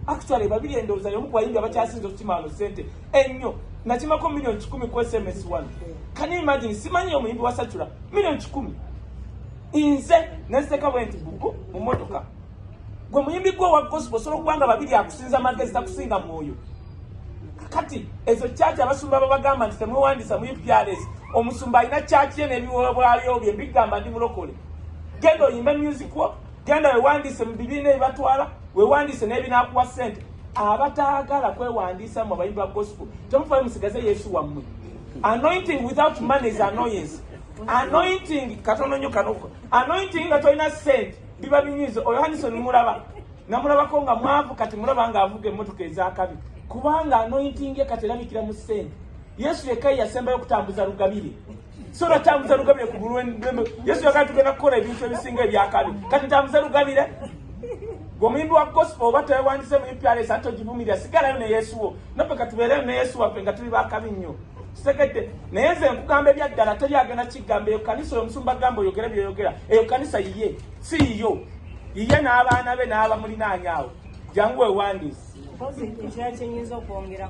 actually babiri endoza yomu kwa yinga bakyasinze okutima ano sente ennyo nakimako million 10 ku SMS1. Can you imagine simanyi omuyimbi wa Satura million 10 inze neseka bwenti buko mu motoka gwe muyimbi gwo wa gospel solo kubanga babiri akusinza magezi takusinga mwoyo kati ezo church abasumba babagamba nti temwandisa mu PRS omusumba ina church ye nebiwo bwalyo bye bigamba ndi mulokole gendo yimba music wo genda wewandise mu bibine batwala wewandise nebinakuwa sente abataagala kwewandisa mu bayimbi ba gospel temufaye musigaze Yesu wammwe. Anointing without money is annoyance. Anointing katono nyo kanoko anointing nga toina sente biba binyizo oyo Hanison mulaba namulaba ko nga mwavu kati mulaba nga avuge emotoka ezakabi kubanga anointing ye katelabikira mu sente. Yesu yekai yasembayo kutambuza rugabire so natambuza rugabire ku bulwe Yesu yakati tugenda kukola ebintu ebisinga ebyakabi kati tambuza rugabire gomuyimbi wa gospel bata wandise mu PRS atojivumira sigala ne Yesu wo nape katubere ne Yesu wape nga tuli bakabi nnyo sekete neze nkugamba ebyaddala teri agenda kigambe yo kanisa omusumba gambo yogera byogera eyo kanisa yiye si yo yiye n'abaana be n'aba mulinaanyaawo jangu wewandise Pozi kya chenyizo kuongera